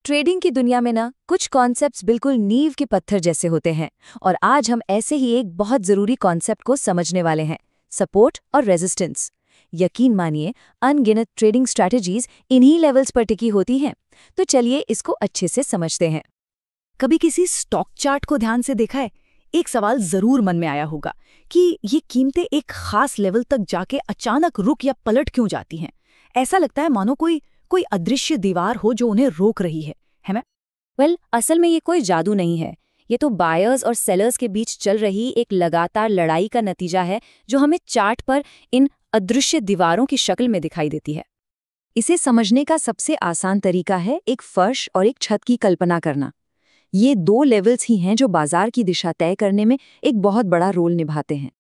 Trading की दुनिया में ना कुछ कॉन्सेप्ट्स बिल्कुल नींव के पत्थर जैसे होते हैं और आज हम ऐसे ही एक बहुत ज़रूरी कॉन्सेप्ट को समझने वाले हैं, सपोर्ट और रेजिस्टेंस। यकीन मानिए, अनगिनत ट्रेडिंग स्ट्रैटेजीज इन्हीं लेवल्स पर टिकी होती हैं। तो चलिए इसको अच्छे से समझते हैं। कभी किसी स्टॉक चार्ट को ध्यान से देखा है? एक सवाल जरूर मन में आया होगा कि ये कीमतें एक खास लेवल तक जाके अचानक रुक या पलट क्यों जाती हैं। ऐसा लगता है मानो कोई अदृश्य दीवार हो जो उन्हें रोक रही है ना? असल में ये कोई जादू नहीं है। ये तो बायर्स और सेलर्स के बीच चल रही एक लगातार लड़ाई का नतीजा है जो हमें चार्ट पर इन अदृश्य दीवारों की शक्ल में दिखाई देती है। इसे समझने का सबसे आसान तरीका है एक फर्श और एक छत की कल्पना करना। ये दो लेवल्स ही हैं जो बाजार की दिशा तय करने में एक बहुत बड़ा रोल निभाते हैं।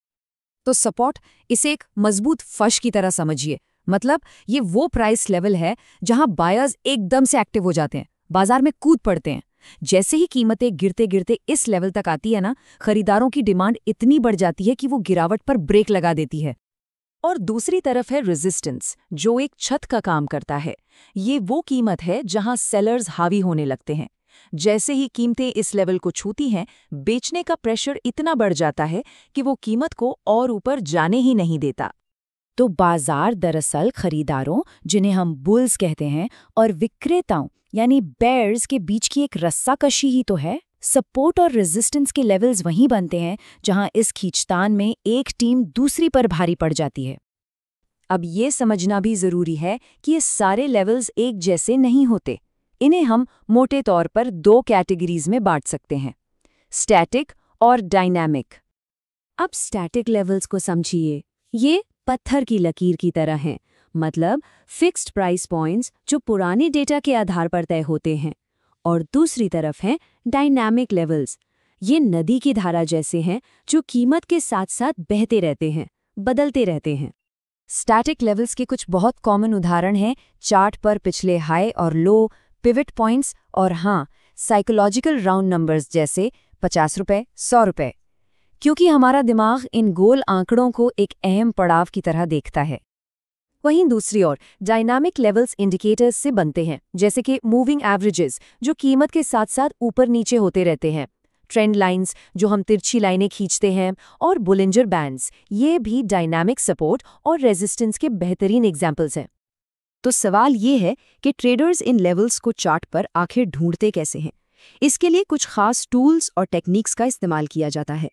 तो सपोर्ट, इसे एक मजबूत फर्श की तरह समझिए। मतलब ये वो प्राइस लेवल है जहां बायर्स एकदम से एक्टिव हो जाते हैं, बाजार में कूद पड़ते हैं। जैसे ही कीमतें गिरते गिरते इस लेवल तक आती है ना, खरीदारों की डिमांड इतनी बढ़ जाती है कि वो गिरावट पर ब्रेक लगा देती है। और दूसरी तरफ है रेजिस्टेंस, जो एक छत का काम करता है। ये वो कीमत है जहां सेलर्स हावी होने लगते हैं। जैसे ही कीमतें इस लेवल को छूती हैं, बेचने का प्रेशर इतना बढ़ जाता है कि वो कीमत को और ऊपर जाने ही नहीं देता। तो बाजार दरअसल खरीदारों, जिन्हें हम बुल्स कहते हैं, और विक्रेताओं यानी बेयर्स के बीच की एक रस्साकशी ही तो है। सपोर्ट और रेजिस्टेंस के लेवल्स वहीं बनते हैं जहां इस खींचतान में एक टीम दूसरी पर भारी पड़ जाती है। अब ये समझना भी जरूरी है कि ये सारे लेवल्स एक जैसे नहीं होते। इन्हें हम मोटे तौर पर दो कैटेगरीज में बांट सकते हैं, स्टैटिक और डायनामिक। अब स्टैटिक लेवल्स को समझिए। ये पत्थर की लकीर की तरह हैं, मतलब फिक्स्ड प्राइस पॉइंट्स जो पुराने डेटा के आधार पर तय होते हैं। और दूसरी तरफ हैं डायनामिक लेवल्स। ये नदी की धारा जैसे हैं जो कीमत के साथ साथ बहते रहते हैं, बदलते रहते हैं। स्टैटिक लेवल्स के कुछ बहुत कॉमन उदाहरण हैं चार्ट पर पिछले हाई और लो, पिवट पॉइंट्स और हाँ, साइकोलॉजिकल राउंड नंबर्स जैसे 50 रुपए, 100 रुपए। क्योंकि हमारा दिमाग इन गोल आंकड़ों को एक अहम पड़ाव की तरह देखता है। वहीं दूसरी ओर डायनामिक लेवल्स इंडिकेटर्स से बनते हैं, जैसे कि मूविंग एवरेजेस जो कीमत के साथ साथ ऊपर नीचे होते रहते हैं, ट्रेंड लाइंस जो हम तिरछी लाइनें खींचते हैं, और बुलिंजर बैंड्स, ये भी डायनामिक सपोर्ट और रेजिस्टेंस के बेहतरीन एग्जाम्पल्स हैं। तो सवाल ये है कि ट्रेडर्स इन लेवल्स को चार्ट पर आखिर ढूंढते कैसे हैं? इसके लिए कुछ खास टूल्स और टेक्निक्स का इस्तेमाल किया जाता है।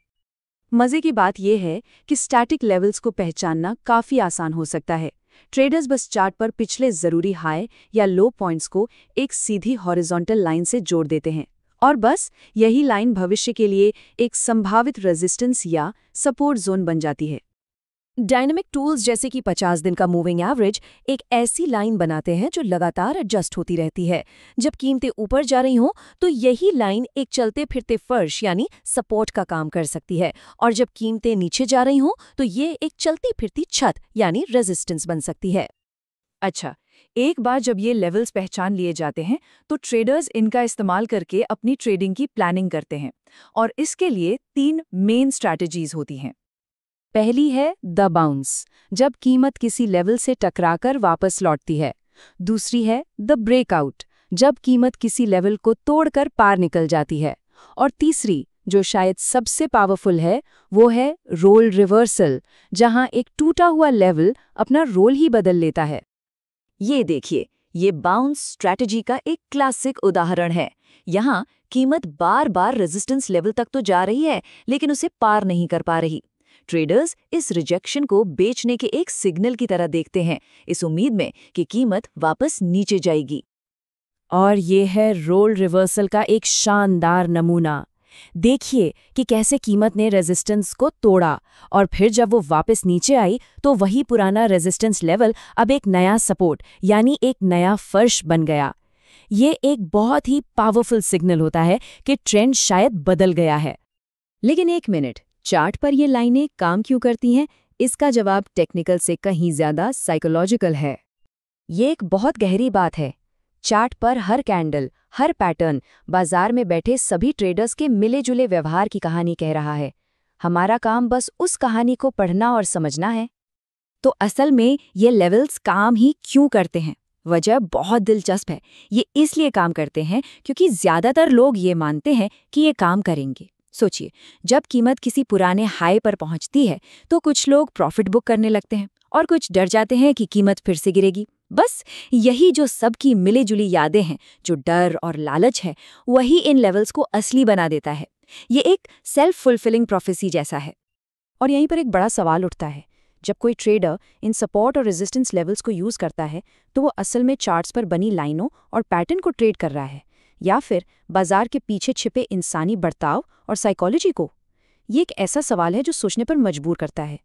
मजे की बात यह है कि स्टैटिक लेवल्स को पहचानना काफी आसान हो सकता है। ट्रेडर्स बस चार्ट पर पिछले जरूरी हाई या लो पॉइंट्स को एक सीधी हॉरिजॉन्टल लाइन से जोड़ देते हैं और बस यही लाइन भविष्य के लिए एक संभावित रेजिस्टेंस या सपोर्ट जोन बन जाती है। डायनामिक टूल्स जैसे कि 50 दिन का मूविंग एवरेज एक ऐसी लाइन बनाते हैं जो लगातार एडजस्ट होती रहती है। जब कीमतें ऊपर जा रही हों तो यही लाइन एक चलते फिरते फर्श यानी सपोर्ट का काम कर सकती है, और जब कीमतें नीचे जा रही हों तो ये एक चलती फिरती छत यानी रेजिस्टेंस बन सकती है। अच्छा, एक बार जब ये लेवल्स पहचान लिए जाते हैं तो ट्रेडर्स इनका इस्तेमाल करके अपनी ट्रेडिंग की प्लानिंग करते हैं, और इसके लिए 3 मेन स्ट्रैटेजीज होती हैं। पहली है द बाउंस, जब कीमत किसी लेवल से टकराकर वापस लौटती है। दूसरी है द ब्रेकआउट, जब कीमत किसी लेवल को तोड़कर पार निकल जाती है। और तीसरी, जो शायद सबसे पावरफुल है, वो है रोल रिवर्सल, जहां एक टूटा हुआ लेवल अपना रोल ही बदल लेता है। ये देखिए, ये बाउंस स्ट्रैटेजी का एक क्लासिक उदाहरण है। यहाँ कीमत बार बार रेजिस्टेंस लेवल तक तो जा रही है लेकिन उसे पार नहीं कर पा रही। ट्रेडर्स इस रिजेक्शन को बेचने के एक सिग्नल की तरह देखते हैं, इस उम्मीद में कि कीमत वापस नीचे जाएगी। और ये है रोल रिवर्सल का एक शानदार नमूना। देखिए कि कैसे कीमत ने रेजिस्टेंस को तोड़ा और फिर जब वो वापस नीचे आई तो वही पुराना रेजिस्टेंस लेवल अब एक नया सपोर्ट यानी एक नया फर्श बन गया। ये एक बहुत ही पावरफुल सिग्नल होता है कि ट्रेंड शायद बदल गया है। लेकिन एक मिनट, चार्ट पर ये लाइनें काम क्यों करती हैं? इसका जवाब टेक्निकल से कहीं ज्यादा साइकोलॉजिकल है। ये एक बहुत गहरी बात है। चार्ट पर हर कैंडल, हर पैटर्न बाजार में बैठे सभी ट्रेडर्स के मिले-जुले व्यवहार की कहानी कह रहा है। हमारा काम बस उस कहानी को पढ़ना और समझना है। तो असल में ये लेवल्स काम ही क्यों करते हैं? वजह बहुत दिलचस्प है। ये इसलिए काम करते हैं क्योंकि ज्यादातर लोग ये मानते हैं कि ये काम करेंगे। सोचिए, जब कीमत किसी पुराने हाई पर पहुंचती है तो कुछ लोग प्रॉफिट बुक करने लगते हैं और कुछ डर जाते हैं कि कीमत फिर से गिरेगी। बस यही जो सबकी मिली जुली यादें हैं, जो डर और लालच है, वही इन लेवल्स को असली बना देता है। ये एक सेल्फ फुलफिलिंग प्रोफेसी जैसा है। और यहीं पर एक बड़ा सवाल उठता है, जब कोई ट्रेडर इन सपोर्ट और रेजिस्टेंस लेवल्स को यूज करता है तो वो असल में चार्ट्स पर बनी लाइनों और पैटर्न को ट्रेड कर रहा है या फिर बाजार के पीछे छिपे इंसानी बर्ताव और साइकोलॉजी को? ये एक ऐसा सवाल है जो सोचने पर मजबूर करता है।